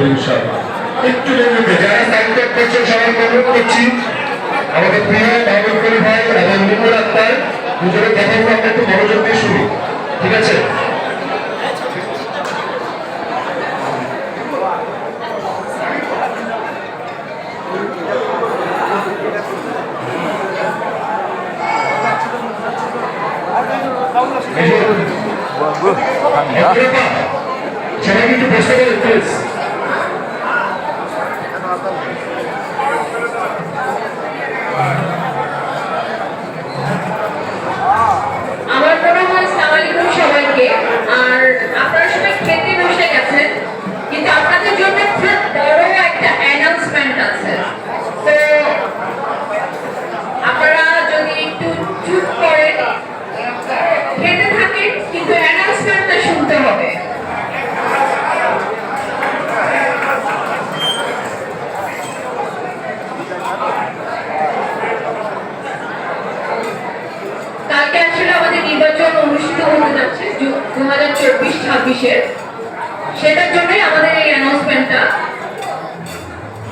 হবে ইনশাআল্লাহ। একটু দেখবে যারা সাইন আপ করছেন সবাই অনুরোধ করছি আমাদের প্রিয় মাহমুদ কলি ভাই এবং নিপুণ আক্তার দুজনের কথাগুলো আমরা একটু মনোযোগ দিয়ে শুনি, ঠিক আছে? সবাই একটু বসতে পারেন প্লিজ। আমার মনে হয় আসসালামু আলাইকুম সবাইকে। আর আপনারা সবাই খেতে বসে গেছেন, কিন্তু আপনাদের জন্য খুব বড় একটা অ্যানাউন্সমেন্ট আছে। তো আপনারা যদি একটু চুপ করেন, খেতে থাকেন, কিন্তু অ্যানাউন্সমেন্টটা শুনতে হবে। কালকে আসলে আমাদের নির্বাচন অনুষ্ঠিত হতে যাচ্ছে 2024-26-এর, সেটার জন্যই আমাদের এই অ্যানাউন্সমেন্টটা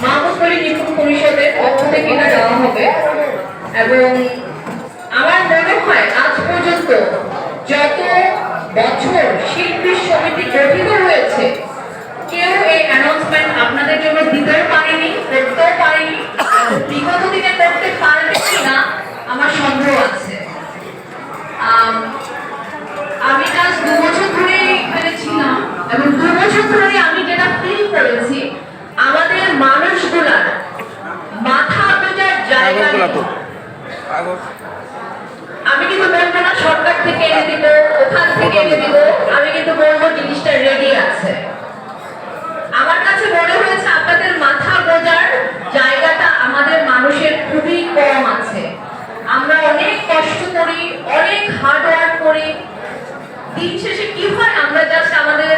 মাহমুদ কলি নিপুণ পরিষদের পক্ষ থেকে এটা দেওয়া হবে। এবং আমার মনে হয় আজ পর্যন্ত যত বছর শিল্পী সমিতি গঠিত হয়েছে কেউ এই অ্যানাউন্সমেন্ট আপনাদের জন্য দিতেও পারেনি, করতেও পারেনি। বিগত দিনে করতে পারবে কিনা আমার সন্দেহ আছে। আমি আজ 2 বছর ধরে এখানে ছিলাম এবং 2 বছর ধরে আমি যেটা ফিল করেছি, আমাদের মানুষগুলার মাথা গোঁজার জায়গা নেই। আমি কিন্তু বলবো না সরকার থেকে এনে দিব, ওখান থেকে এনে দিব, আমি কিন্তু বলবো জিনিসটা রেডি আছে। আমার কাছে মনে হয়েছে আপনাদের মাথা গোঁজার জায়গাটা আমাদের মানুষের খুবই কম আছে। আমরা অনেক কষ্ট করি, অনেক হার্ড ওয়ার্ক করি, দিন শেষে কি হয় আমরা জাস্ট আমাদের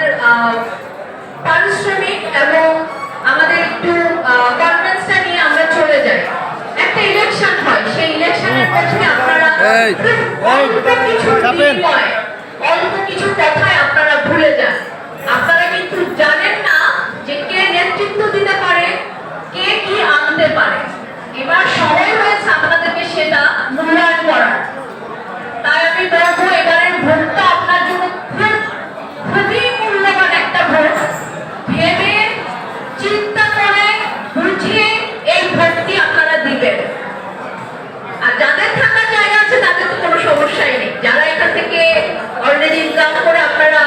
পারিশ্রমিক এবং আমাদের একটু কনফিডেন্সটা নিয়ে আমরা চলে যাই। একটা ইলেকশন হয়, সেই ইলেকশনের মধ্যে আপনারা অল্প কিছু কথায় আপনারা ভুলে যান। আপনারা কিন্তু জানেন না যে কে নেতৃত্ব দিতে পারে, কে কি আনতে পারে। এবার সময় হয়েছে আপনাদেরকে সেটা মূল্যায়ন করার। তাই আমি বলবো এবারের ভোটটা আপনার জন্য খুবই মূল্যবান একটা ভোট। ভেবে চিন্তা করে বুঝিয়ে এই ভোটটি আপনারা দিবেন। আর যাদের থাকার জায়গা আছে তাদের তো কোনো সমস্যাই নেই। যারা এখান থেকে অলরেডি ইনকাম করে আপনারা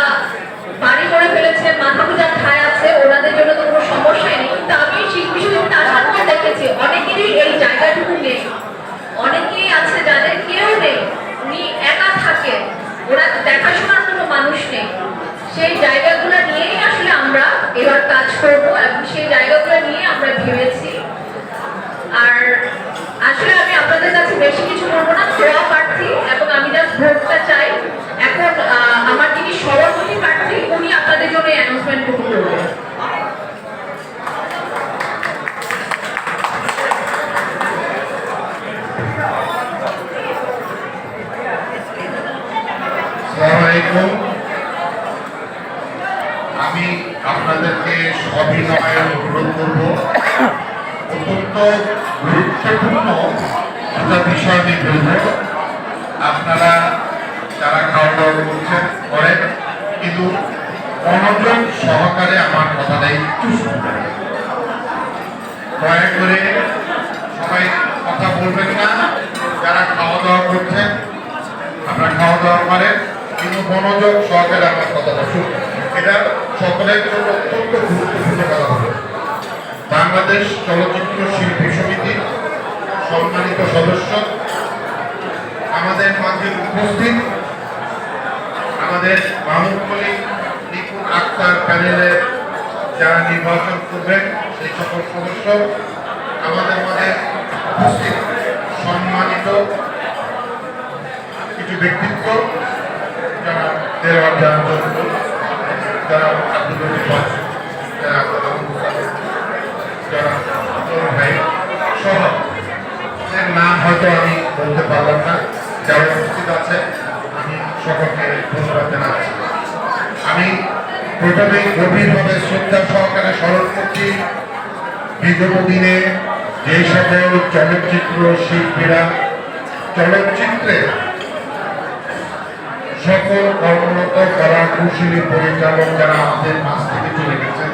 বাড়ি করে ফেলেছেন, মাথা গোঁজার ঠাঁই আছে, ওনাদের জন্য তো কোনো সমস্যাই নেই। কিন্তু আমি শিল্পী সমিতিতে আসার পর দেখেছি অনেকেরই এই জায়গাটুকু নেই। অনেকেই আছে যাদের কেউ নেই, উনি একা থাকেন, ওরা দেখাশোনার কোনো মানুষ নেই। সেই জায়গাগুলো নিয়েই আসলে আমরা এবার কাজ করব এবং সেই জায়গাগুলো নিয়ে আমরা ভেবেছি। আর আসলে আমি আপনাদের কাছে বেশি কিছু বলবো না, দোয়া প্রার্থী এবং আমি জাস্ট ভোটটা চাই। এখন আমার যিনি সভাপতি প্রার্থী উনি আপনাদের জন্য অ্যানাউন্সমেন্টটুকু করবেন। আমি আপনাদেরকে সবিনয়ে অনুরোধ করব, অত্যন্ত গুরুত্বপূর্ণ একটা বিষয় আমি বলব। আপনারা যারা খাওয়া দাওয়া করছেন করেন, কিন্তু মনোযোগ সহকারে আমার কথাটা একটু শুনবেন। দয়া করে সবাই কথা বলবেন না। যারা খাওয়া দাওয়া করছেন আপনারা খাওয়া দাওয়া করেন, কিন্তু মনোযোগ সহকারে আমার কথাটা শুনবেন। এটা সকলের জন্য অত্যন্ত গুরুত্বপূর্ণ কথা হবে। বাংলাদেশ চলচ্চিত্র শিল্পী সমিতির সম্মানিত সদস্য আমাদের মাঝে উপস্থিত, আমাদের মাহমুদ কলি নিপুণ আক্তার প্যানেলের যারা নির্বাচন করবেন সেই সকল সদস্য, আমাদের মাঝে উপস্থিত সম্মানিত কিছু ব্যক্তিত্ব যারা দেওয়ার যারা আব্দুল যারা ভাই সহ নাম হয়তো আমি বলতে পারলাম না, যারা উপস্থিত আছে আমি সকলকে ধন্যবাদ জানাচ্ছি। আমি প্রথমে গভীরভাবে শ্রদ্ধা সহকারে স্মরণ করছি বিগত দিনে যে সকল চলচ্চিত্র শিল্পীরা চলচ্চিত্রে সকল কর্মরত কলা কুশলী পরিচালক যারা আমাদের মাঝ থেকে চলে গেছেন,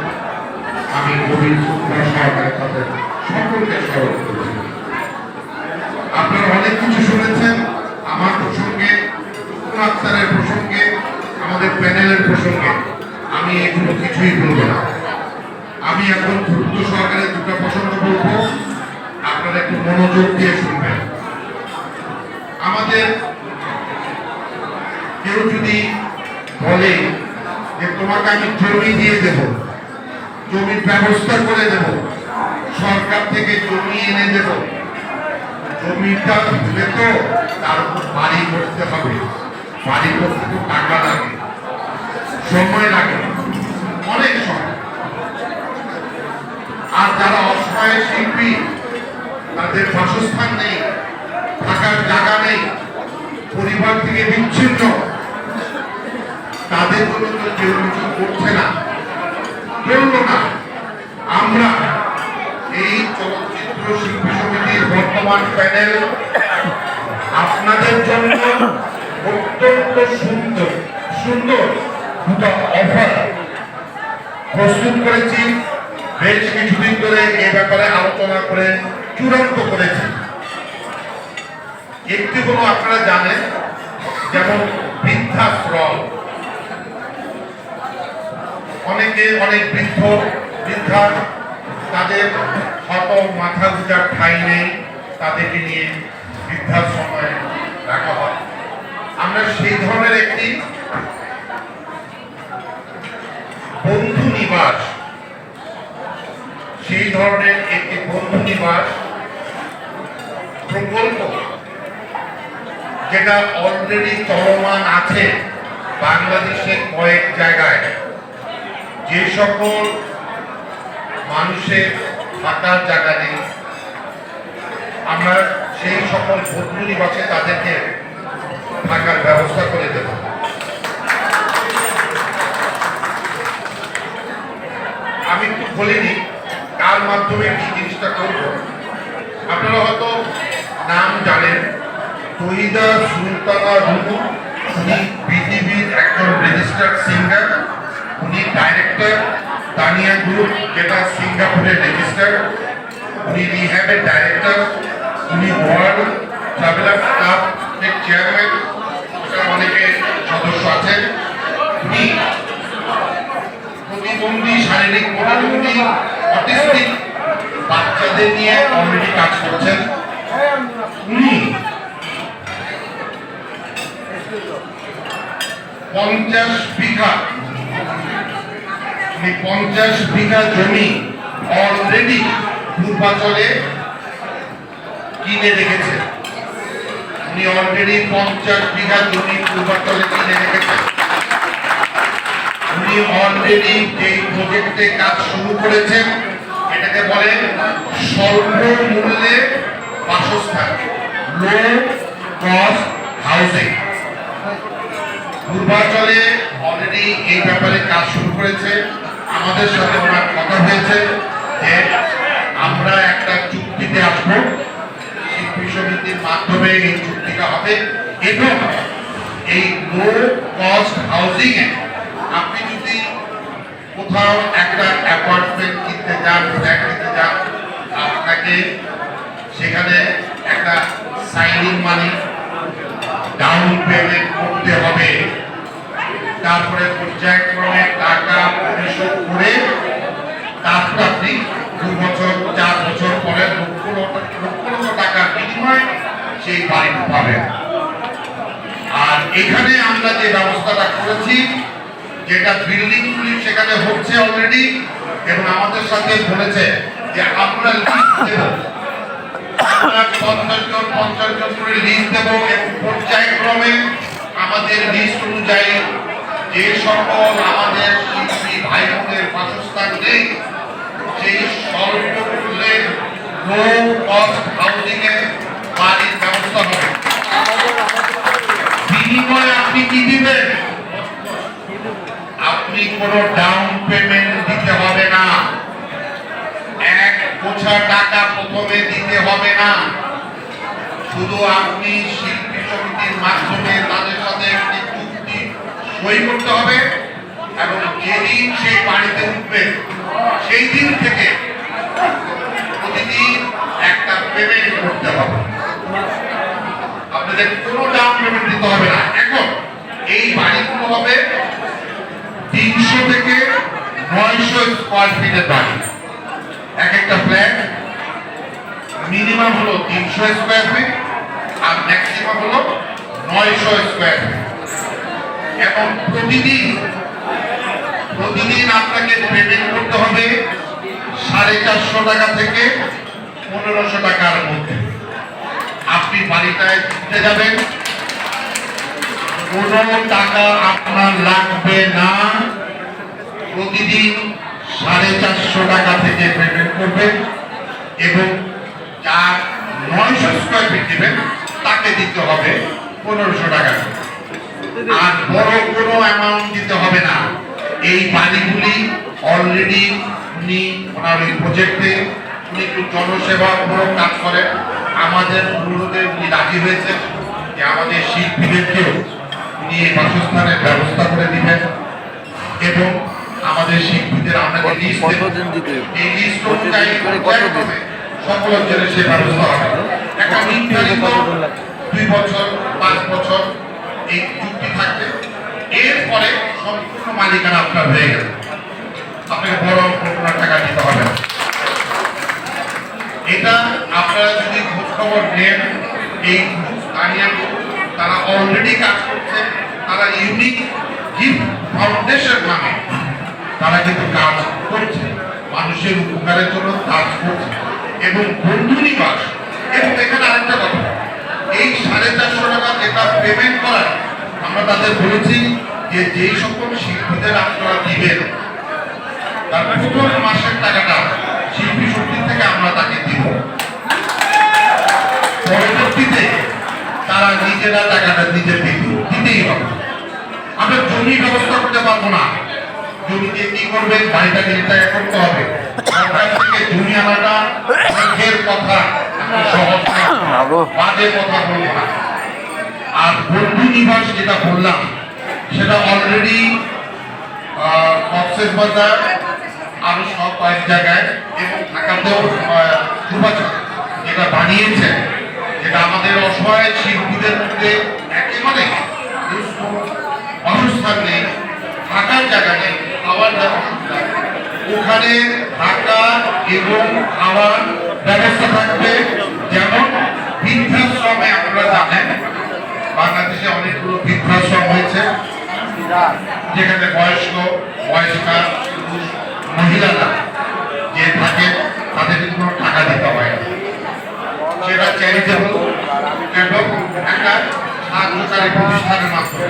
আমি গভীর শ্রদ্ধা সহকারে তাদের সকলকে স্মরণ করছি। আপনারা অনেক কিছু শুনেছেন আমার প্রসঙ্গে, আক্তারের প্রসঙ্গে, আমাদের প্যানেলের প্রসঙ্গে। আমি এগুলো কিছুই বলবো না। আমি এখন গুরুত্ব সহকারে দুটো প্রসঙ্গ বলবো, আপনারা একটু মনোযোগ দিয়ে শুনবেন। আমাদের কেউ যদি বলে যে তোমাকে আমি জমি দিয়ে দেব, জমির ব্যবস্থা করে দেব, সরকার থেকে জমি এনে দেব, জমিটা দিলে তো তার উপর বাড়ি করতে হবে, বাড়ি করতে তো টাকা লাগে, সময় লাগে, অনেক সময়। আর যারা অসহায় শিল্পী, তাদের বাসস্থান নেই, থাকার জায়গা নেই, পরিবার থেকে বিচ্ছিন্ন, তাদের জন্য তো কেউ কিছু করছে না, করলো না। আমরা এই চলচ্চিত্র শিল্পী সমিতির বর্তমান প্যানেল আপনাদের জন্য অত্যন্ত সুন্দর সুন্দর দুটো অফার প্রস্তুত করেছি। বেশ কিছুদিন ধরে এ ব্যাপারে আলোচনা করে চূড়ান্ত করেছি। একটি হলো আপনারা জানেন, যেমন বৃদ্ধাশ্রম, অনেকে অনেক বৃদ্ধা তাদের হয়তো মাথা গুজার ঠাঁই নেই, তাদেরকে নিয়ে বৃদ্ধাশ্রমে রাখা হয়। আমরা সেই ধরনের একটি বন্ধু নিবাস, সেই ধরনের একটি বন্ধু নিবাস প্রকল্প যেটা অলরেডি চলমান আছে বাংলাদেশের কয়েক জায়গায়। যে সকল মানুষের থাকার জায়গা নেই, আমরা সেই সকল বন্ধু নিবাসে তাদেরকে থাকার ব্যবস্থা করে দেব। আমি একটু বলিনি কার মাধ্যমে কি জিনিসটা করব। আপনারা হয়তো নাম জানেন, তহিদা সুলতানা রুনু, উনি পৃথিবীর একজন রেজিস্টার্ড সিঙ্গার, উনি ডাইরেক্টর তানিয়া গ্রুপ, যেটা সিঙ্গাপুরের রেজিস্টার, উনি রিহ্যাবের ডাইরেক্টর, উনি ওয়ার্ল্ড ট্রাভেলার ক্লাব এর চেয়ারম্যান, অনেকে সদস্য আছেন। উনি প্রতিবন্ধী, শারীরিক প্রতিবন্ধী, অটিস্টিক বাচ্চাদের নিয়ে অলরেডি কাজ করছেন। উনি 50 বিঘা জমি অলরেডি পূর্বাচলে কিনে রেখেছেন। উনি অলরেডি 50 বিঘা জমি পূর্বাচলে কিনে রেখেছেন। উনি অলরেডি যে প্রজেক্টে কাজ শুরু করেছেন, এটাকে বলে স্বল্প মূল্যে বাসস্থান, লো কস্ট হাউজিং। পূর্বাচলে অলরেডি এই ব্যাপারে কাজ শুরু করেছে। আমাদের সাথে ওনার কথা হয়েছে যে আমরা একটা চুক্তিতে আসবো, শিল্পী সমিতির মাধ্যমে এই চুক্তিটা হবে। এবং এই লো কস্ট হাউজিং এ আপনি যদি কোথাও একটা অ্যাপার্টমেন্ট কিনতে যান, ফ্ল্যাট কিনতে যান, আপনাকে সেখানে একটা সাইনিং মানি ডাউন পেমেন্ট করতে হবে। তারপরে পর্যায়ক্রমে টাকা পরিশোধ করে তারপর আপনি 2 বছর 4 বছর পরে লক্ষ লক্ষ টাকার বিনিময়ে সেই বাড়িটি পাবেন। আর এখানে আমরা যে ব্যবস্থাটা করেছি, যেটা বিল্ডিংগুলি সেখানে হচ্ছে অলরেডি, এবং আমাদের সাথে বলেছে যে আমরা লিস্ট দেব, আমরা 50 জন করে লিস্ট দেব, এবং পর্যায়ক্রমে আমাদের লিস্ট অনুযায়ী যে সকল আমাদের শিল্পী ভাই বোনের বাসস্থান নেই, সেই স্বল্প মূল্যে লো কস্ট হাউজিং এ বাড়ির ব্যবস্থা হবে। বিনিময়ে আপনি কি দিবেন? আপনি কোনো পেমেন্ট দিতে হবে না, এক গোছা টাকা প্রথমে দিতে হবে না। শুধু আপনি শিল্পী সমিতির মাধ্যমে তাদের সাথে একটি চুক্তি সই করতে হবে এবং যেদিন সেই বাড়িতে উঠবে সেই দিন থেকে প্রতিদিন একটা পেমেন্ট করতে হবে। আপনাদের কোনো ডাউন পেমেন্ট দিতে হবে না। এখন এই বাড়িগুলো হবে 300 থেকে 900 স্কয়ার ফিটের বাড়ি। এক একটা ফ্ল্যাট মিনিমাম হলো 300 স্কয়ার ফিট আর ম্যাক্সিমাম হলো 900 স্কয়ার ফিট। এবং প্রতিদিন আপনাকে পেমেন্ট করতে হবে 450 টাকা থেকে 1500 টাকার মধ্যে। আপনি বাড়িটায় ঘুরতে যাবেন, কোনো টাকা আপনার লাগবে না। প্রতিদিন 450 টাকা থেকে পেমেন্ট করবেন এবং যার 900 স্কয়ার ফিট দিবেন তাকে দিতে হবে 1500 টাকা। আর বড় কোনো অ্যামাউন্ট দিতে হবে না। এই বাড়িগুলি অলরেডি উনি ওনার এই প্রজেক্টে উনি একটু জনসেবামূলক কাজ করেন। আমাদের অনুরোধে উনি রাজি হয়েছেন যে আমাদের শিল্পীদেরকেও উনি এই বাসস্থানের ব্যবস্থা করে দিবেন এবং আমাদের শিল্পীদের আমরা যে লিস্ট এই লিস্ট অনুযায়ী সকলের জন্য সে ব্যবস্থা হবে। একটা নির্ধারিত 2 বছর 5 বছর এই চুক্তি থাকবে। এরপরে সম্পূর্ণ মালিকানা আপনার হয়ে গেল, আপনাকে বড় কোনো টাকা দিতে হবে না। এটা আপনারা যদি খোঁজ খবর নেন, এই স্থানীয় তারা অলরেডি কাজ করছে। তারা ইউনিক গিফট ফাউন্ডেশন নামে তারা কিন্তু কাজ করছে, মানুষের উপকারের জন্য কাজ করছে এবং বন্ধু নিবাস। এবং এখানে আরেকটা কথা, এই 450 টাকা যেটা পেমেন্ট করার আমরা তাদের বলেছি যে যেই সকল শিল্পীদের আপনারা দিবেন তার প্রথম মাসের টাকাটা শিল্পী শক্তি থেকে আমরা তাকে দিব। পরবর্তীতে তারা নিজেরা টাকাটা দিতেই হবে। আমরা জমি ব্যবস্থা করতে পারবো না, জমিতে কি করবেন, বাড়িটাকে টাকা করতে হবে। সরকার থেকে জমি আনাটা মুখের কথা, সহজ না, বাজে কথা বলবো না। আর বন্ধু নিবাস যেটা বললাম সেটা অলরেডি কক্সবাজার আরো সব কয়েক জায়গায় এবং ঢাকাতেও যেটা বানিয়েছে, যেটা আমাদের অসহায় শিল্পীদের মধ্যে একেবারে বাসস্থান নেই, থাকার জায়গা নেই, খাওয়ার জায়গা, ওখানে থাকা এবং খাওয়ার ব্যবস্থা থাকবে। যেমন বৃদ্ধাশ্রমে আপনারা জানেন বাংলাদেশে অনেকগুলো বৃদ্ধাশ্রম হয়েছে যেখানে বয়স্কা মহিলারা যে থাকে তাদেরকে কোনো টাকা দিতে হয় না, সেটা চ্যারিটেবল এবং একটা সাহায্যকারী প্রতিষ্ঠানের মাধ্যমে।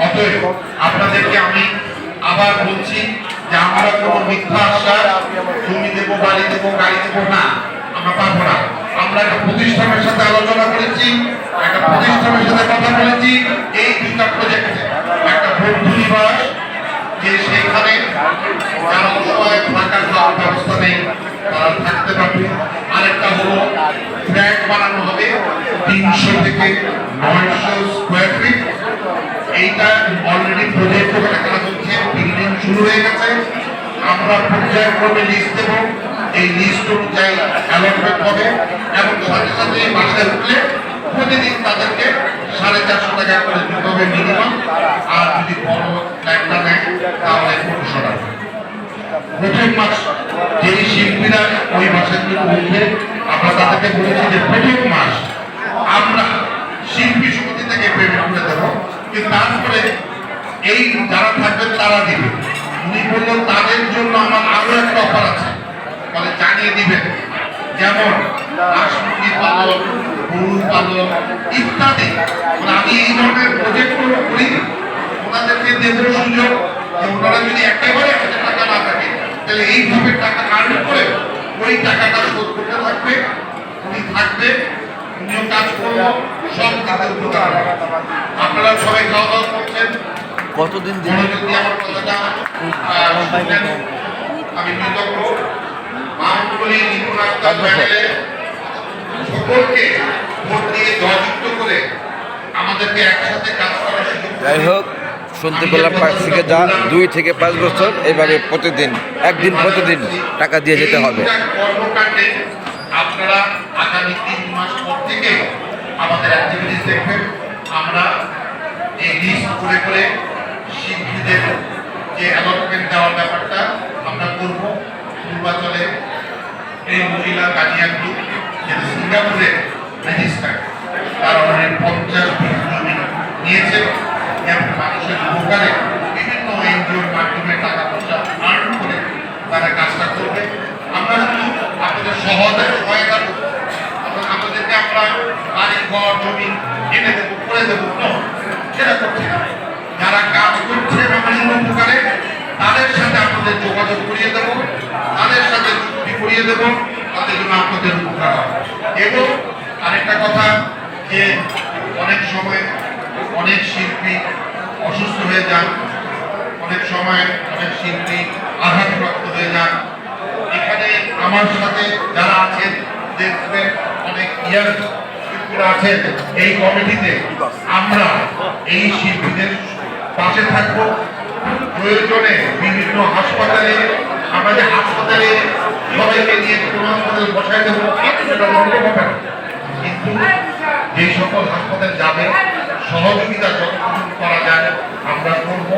অতএব আপনাদেরকে আমি আবার বলছি যে আমরা কোনো মিথ্যা আশ্বাস জমি দেবো, বাড়ি দেবো, গাড়ি দেবো না, আমরা পাবো না। আমরা একটা প্রতিষ্ঠানের সাথে আলোচনা করেছি, একটা প্রতিষ্ঠানের সাথে কথা বলেছি এই দুটা প্রজেক্টে। একটা বন্ধু নিবাস, যে সেইখানে যারা অসহায় থাকার ব্যবস্থা নেই তারা থাকতে পারবে। আরেকটা হলো ফ্ল্যাট বানানো হবে 300 থেকে 900 স্কয়ার ফিট। এইটা অলরেডি প্রজেক্ট ওখানে কাজ হচ্ছে, বিল্ডিং শুরু হয়ে গেছে। আমরা পর্যায়ক্রমে লিস্ট দেব, এই লিস্ট অনুযায়ী অ্যালটমেন্ট হবে এবং সাথে সাথে এই বাসায় উঠলে প্রতিদিন তাদেরকে 450 টাকা করে দিতে হবে মিনিমাম। আর যদি বড় ফ্ল্যাটটা নেয় তাহলে 1500 টাকা। প্রথম মাস যেই শিল্পীরা ওই মাসের জন্য উঠবে আমরা তাদেরকে বলেছি যে প্রথম মাস আমরা শিল্পী সমিতি থেকে পেমেন্ট করে দেবো, কিন্তু তারপরে এই যারা থাকবেন তারা দিবে। উনি বললেন তাদের জন্য আমার আরো একটা অফার আছে, বলে জানিয়ে দিবেন। যেমন হাঁস মুরগি পালন, গরু পালন ইত্যাদি। আমি এই ধরনের প্রজেক্টগুলো করি, ওনাদেরকে দেব সুযোগ যে ওনারা যদি একেবারে হাতে টাকা না থাকে তাহলে এইভাবে টাকা আর্ন করে ওই টাকাটা শোধ করতে থাকবে, উনি থাকবে, উনিও কাজ করবো, সব দিকে উপকার। আপনারা সবাই খাওয়া দাওয়া করছেন, কতদিন দিন মনোযোগ দিয়ে আমার কথাটা শুনবেন। আমি কৃতজ্ঞ মাহমুদুল নিপুণ আক্তার প্যানেলে সকলকে ভোট দিয়ে জয়যুক্ত করে আমাদেরকে একসাথে কাজ করার সুযোগ করে যাই হোক শুনতে পেলাম পাঁচ থেকে যা 2 থেকে 5 বছর এইভাবে প্রতিদিন একদিন প্রতিদিন টাকা দিয়ে যেতে হবে। এই কর্মকাণ্ডে আপনারা আগামী 3 মাস পর থেকে আমাদের অ্যাক্টিভিটিস দেখবেন। আমরা এই লিস্ট করে করে শিল্পীদের যে অ্যালটমেন্ট দেওয়ার ব্যাপারটা আমরা করব। পূর্বাচলে এই মহিলা গার্জিয়ান গ্রুপ যেটা সিঙ্গাপুরে রেজিস্টার, তারা অলরেডি 50 জমি নিয়েছে এবং মানুষের উপকারে বিভিন্ন এনজিওর মাধ্যমে টাকা পয়সা আর্ন করে তারা কাজটা করবে। আমরা শুধু আপনাদের সহায়তা করব, আমাদেরকে আমরা বাড়ি ঘর জমি এনে দেবো করে দেবো, সেটা করছি না। যারা কাজ করছে মানুষের উপকারে তাদের সাথে আপনাদের যোগাযোগ করিয়ে দেবো, তাদের সাথে চুক্তি করিয়ে দেবো, তাদের জন্য আপনাদের উপকার হবে। এবং আরেকটা কথা যে অনেক সময় অনেক শিল্পী অসুস্থ হয়ে যান, অনেক সময় অনেক শিল্পী আঘাতপ্রাপ্ত হয়ে যান। এখানে আমার সাথে যারা আছেন দেখবেন অনেক ইয়ার শিল্পীরা আছেন এই কমিটিতে, আমরা এই শিল্পীদের পাশে থাকবো। প্রয়োজনে বিভিন্ন হাসপাতালে আমরা যে হাসপাতালে সবাইকে নিয়ে কোনো হাসপাতালে বসায় দেবো সেটা বলতে হবে না, কিন্তু যে সকল হাসপাতাল যাবে সহযোগিতা যতটুকু করা যায় আমরা করব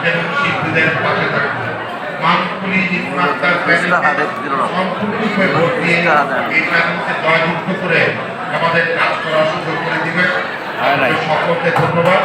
এবং শিল্পীদের পাশে থাকবো। মাহমুদুল নিপুণ আক্তার প্যানেলকে সম্পূর্ণরূপে ভোট দিয়ে এই প্যানেলকে জয়যুক্ত করে আমাদের কাজ করার সুযোগ করে দিবেন। সকলকে ধন্যবাদ।